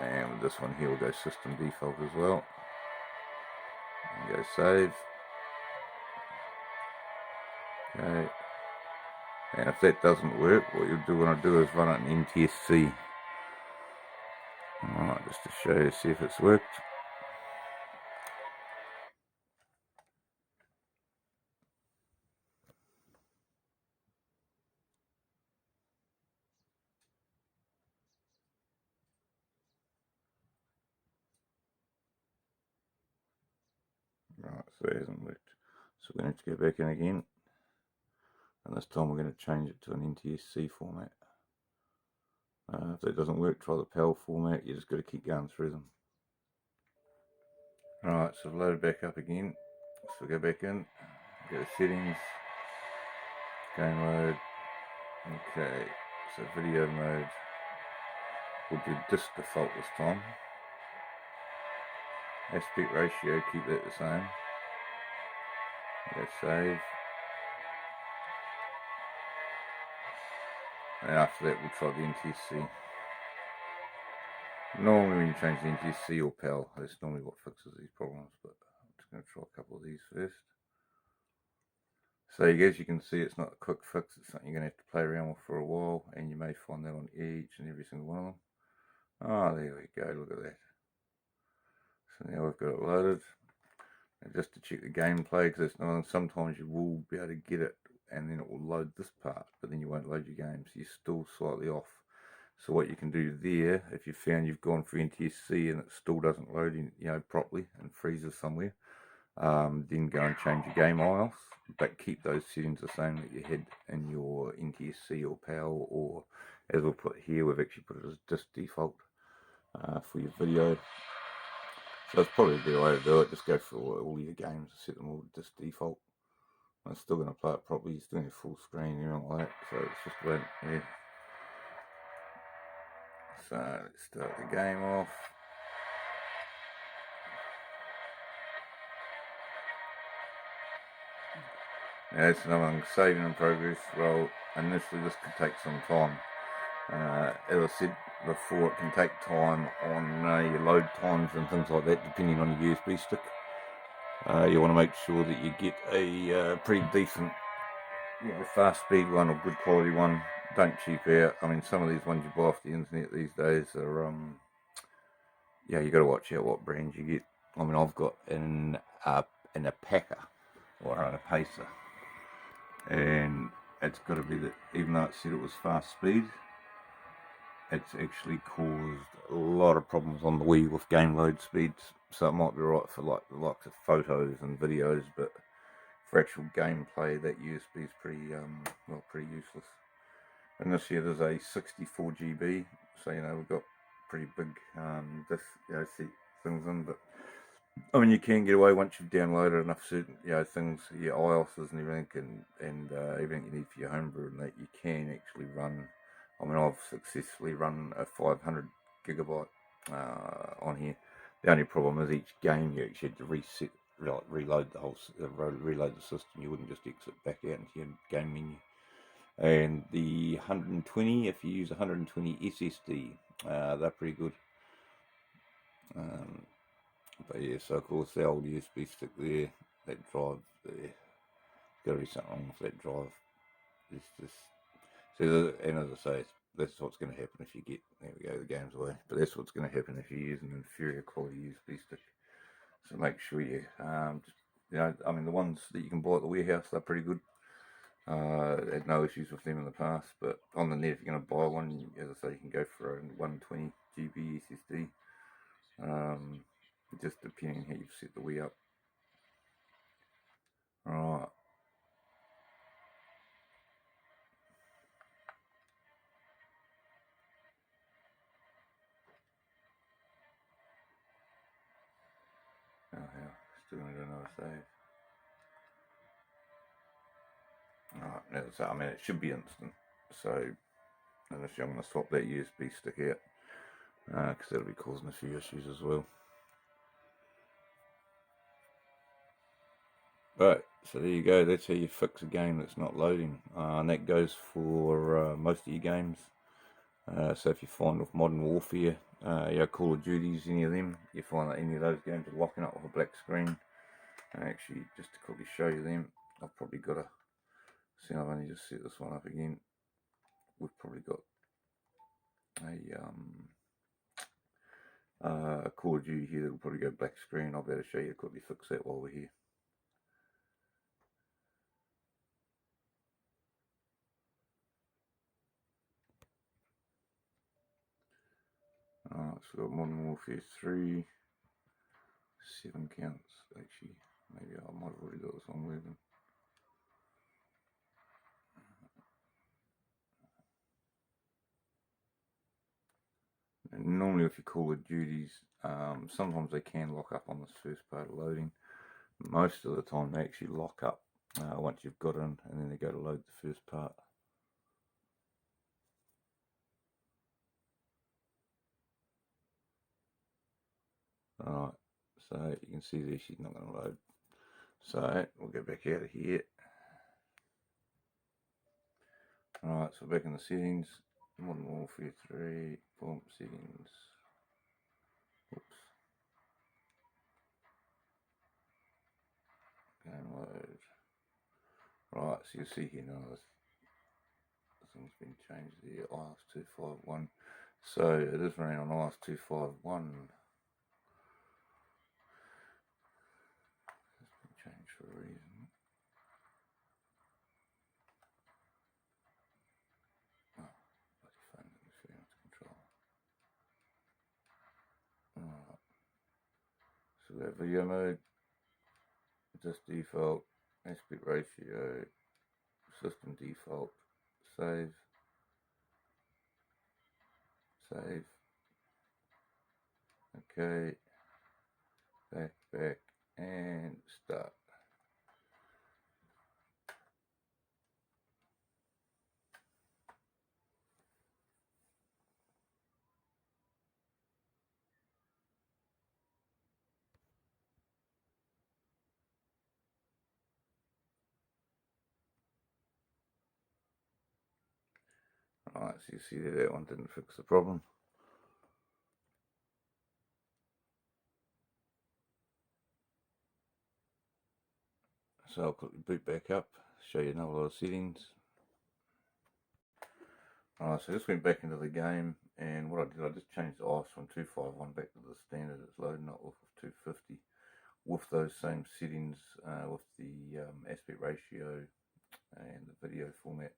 And with this one here, we'll go system default as well. And go save. Okay. And if that doesn't work, what you'll want to do is run it in NTSC. Alright, just to show you, see if it's worked. Right, so it hasn't worked. So we're going to have to go back in again. And this time we're going to change it to an NTSC format. If that doesn't work, try the PAL format. You just got to keep going through them. Right, so I've loaded back up again. So go back in, go to settings, game mode. Okay, so video mode. We'll do disc default this time. Aspect ratio, keep that the same. Go save. And after that we'll try the NTSC. Normally when you change the NTSC or PAL, that's normally what fixes these problems, but I'm just going to try a couple of these first. So as you can see, it's not a quick fix, it's something you're going to have to play around with for a while, and you may find that on each and every single one of them. Oh, there we go, look at that. So now we've got it loaded. And just to check the gameplay, because sometimes you will be able to get it and then it will load this part, but then you won't load your game, so you're still slightly off. So what you can do there, if you found you've gone for NTSC and it still doesn't load in, properly and freezes somewhere, then go and change your game IOS, but keep those settings the same that you had in your NTSC or PAL, or as we'll put here, we've actually put it as disc default for your video. So that's probably a good way to do it. Just go for all your games, set them all to disc default. I'm still going to play it properly. It's doing a full screen and everything like that, so it's just about, yeah. So let's start the game off. Now that's another one, saving in progress. Well, initially this could take some time. As I said before, it can take time on your load times and things like that, depending on your USB stick. You want to make sure that you get a pretty decent, fast speed one or good quality one. Don't cheap out. I mean, some of these ones you buy off the internet these days are, you got to watch out what brands you get. I mean, I've got in a packer or a pacer, and it's got to be that, even though it said it was fast speed, it's actually caused a lot of problems on the Wii with game load speeds. So it might be right for like the likes of photos and videos, but for actual gameplay, that USB is pretty useless. And this year there's a 64 GB, so we've got pretty big things in. But I mean, you can get away once you've downloaded enough certain things, your iOSs and everything, and everything you need for your homebrew, and that you can actually run. I mean, I've successfully run a 500 gigabyte on here. The only problem is each game you actually had to reset, reload the whole, reload the system. You wouldn't just exit back out into your game menu. And the 120, if you use 120 SSD, they're pretty good. But yeah, so of course the old USB stick there, that drive there, got to be something wrong with that drive. It's just, so, and as I say, that's what's going to happen if you get, there we go, the game's away, but that's what's going to happen if you use an inferior quality USB stick. So make sure you, I mean, the ones that you can buy at the warehouse, they're pretty good. Had no issues with them in the past, but on the net, if you're going to buy one, as I say, you can go for a 120 GB SSD. Just depending on how you've set the Wii up. Right. Oh hell, still going to do another save. Alright, so I mean it should be instant. So initially I'm going to swap that USB stick out because that'll be causing a few issues as well. Right, so there you go. That's how you fix a game that's not loading, and that goes for most of your games. So if you find with Modern Warfare, your Call of Duties, any of them, you find that any of those games are locking up with a black screen. And actually, just to quickly show you them, I've probably got see, I've only just set this one up again. We've probably got a Call of Duty here that will probably go black screen. I'll be able to show you to quickly fix that while we're here. Alright, so we've got Modern Warfare 3, 7 counts. Actually, maybe I might have already got this on working. And normally with your Call of Duties, sometimes they can lock up on this first part of loading. Most of the time they actually lock up once you've got in, and then they go to load the first part. Alright, so you can see there she's not going to load. So we'll go back out of here. Alright, so back in the settings, Modern Warfare 3, form settings. Oops. Game load. Right, so you'll see here now this thing's been changed there, IOS 251. So it is running on IOS 251. It's been changed for a reason. Oh, bloody phone interfering with control. Alright. So we have video mode, just default, aspect ratio, system default, save, okay, back, and start. Alright, so you see that one didn't fix the problem. So I'll quickly boot back up, show you another lot of settings. Alright, so I just went back into the game, and what I did, I just changed the IOS from 251 back to the standard. It's loading up with 250 with those same settings, with the aspect ratio and the video format.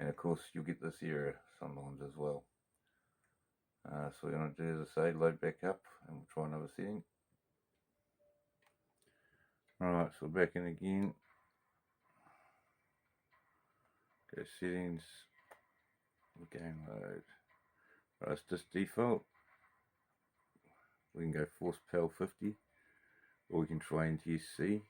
And of course you'll get this error sometimes as well. So what I'm going to do, as I say, load back up and we'll try another setting. Alright, so back in again. Go settings, game mode. Right, it's just default. We can go force PAL 50 or we can try NTSC.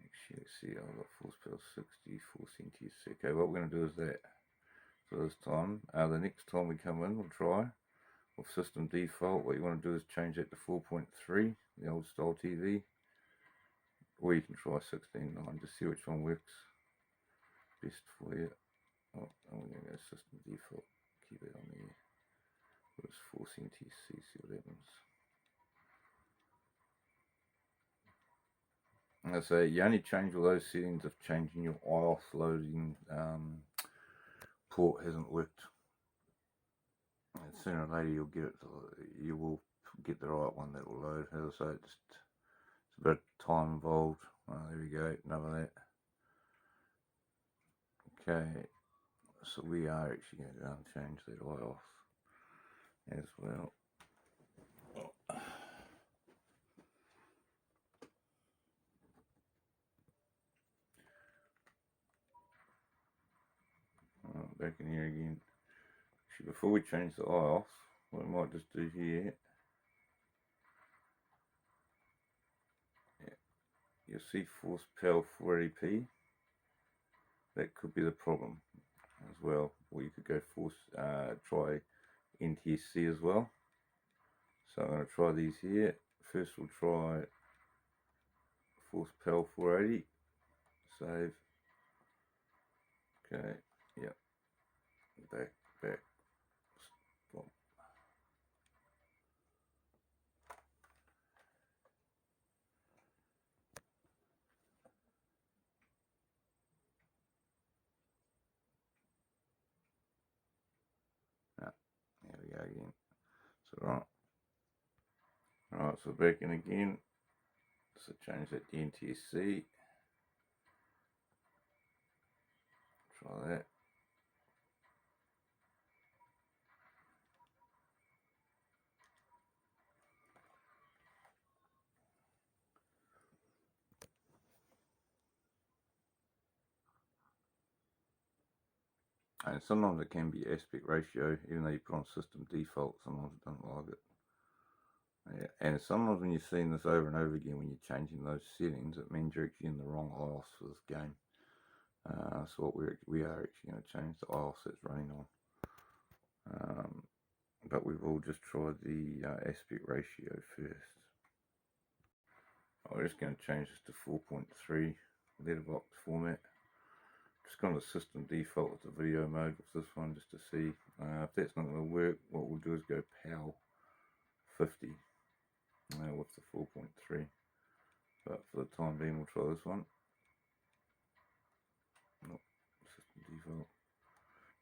Actually, let's see, I've got force PAL 60, force NTSC. Okay, what we're going to do is that. So this time, the next time we come in, we'll try with system default. What you want to do is change that to 4.3, the old style TV, or you can try 16.9, just see which one works best for you. Oh, I'm going to go system default, keep it on there. Let's force NTSC, see what happens. And I say you only change all those settings if changing your IOS loading port hasn't worked. And sooner or later you'll get it. You will get the right one that will load. As I say, it's a bit of time involved. There we go, none of that. Okay, so we are actually going to go and change that IOS as well. Back in here again. Actually, before we change the IOS, what we might just do here, you'll see force PAL 480p. That could be the problem as well. Or you could go force try NTSC as well. So I'm going to try these here. First we'll try force PAL 480. Save. Okay. Yep. Back. Stop. again. So right, so back in again. So change that to NTSC. Try that. And sometimes it can be aspect ratio, even though you put on system default, sometimes it doesn't like it. Yeah. And sometimes when you're seeing this over and over again, when you're changing those settings, it means you're actually in the wrong IOS for this game. So what we are actually going to change the IOS that's running on. But we will just try the aspect ratio first. I'm just going to change this to 4.3 letterbox format. Just gone to system default with the video mode with this one just to see. If that's not going to work, what we'll do is go PAL 50 with the 4.3. But for the time being, we'll try this one. Nope, system default.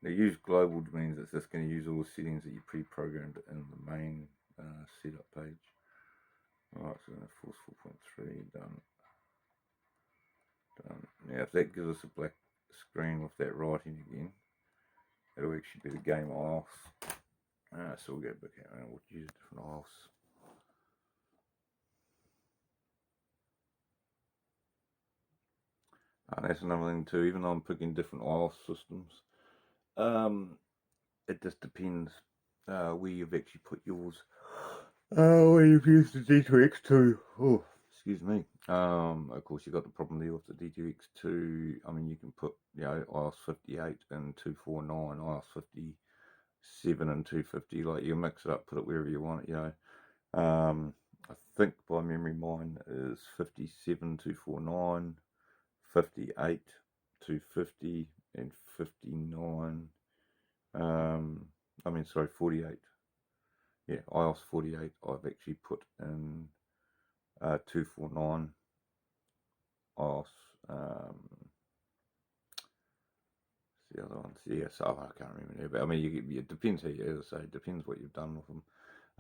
Now use global means it's just going to use all the settings that you pre-programmed in the main setup page. Alright, so then force 4.3, done. Now if that gives us a black screen with that writing again, it'll actually be the game IOS. So we'll go back out and we'll use a different IOS. And that's another thing too, even though I'm picking different IOS systems, it just depends where you've actually put yours. Where you've used the D2X2. Oh, excuse me. Of course, you've got the problem there with the D2X2. I mean, you can put, IOS 58 and 249, IOS 57 and 250. Like, you mix it up, put it wherever you want it, I think by memory mine is 57, 249, 58, 250, and 59. 48. Yeah, IOS 48 I've actually put in 249 IOS. The other ones, yeah, so I can't remember now, but I mean, it depends how you, as I say, it depends what you've done with them.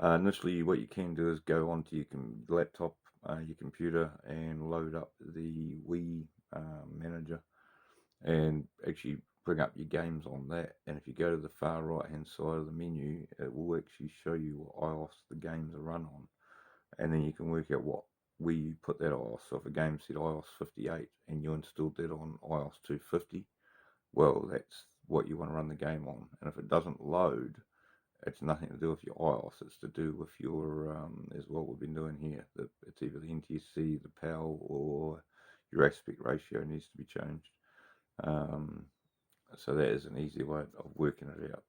Initially, what you can do is go onto your laptop, your computer, and load up the Wii manager, and actually bring up your games on that. And if you go to the far right hand side of the menu, it will actually show you what IOS the games are run on, and then you can work out what where you put that IOS. So if a game said IOS 58 and you installed that on IOS 250, well, that's what you want to run the game on. And if it doesn't load, it's nothing to do with your IOS. It's to do with your, is what we've been doing here. It's either the NTSC, the PAL, or your aspect ratio needs to be changed. So that is an easy way of working it out.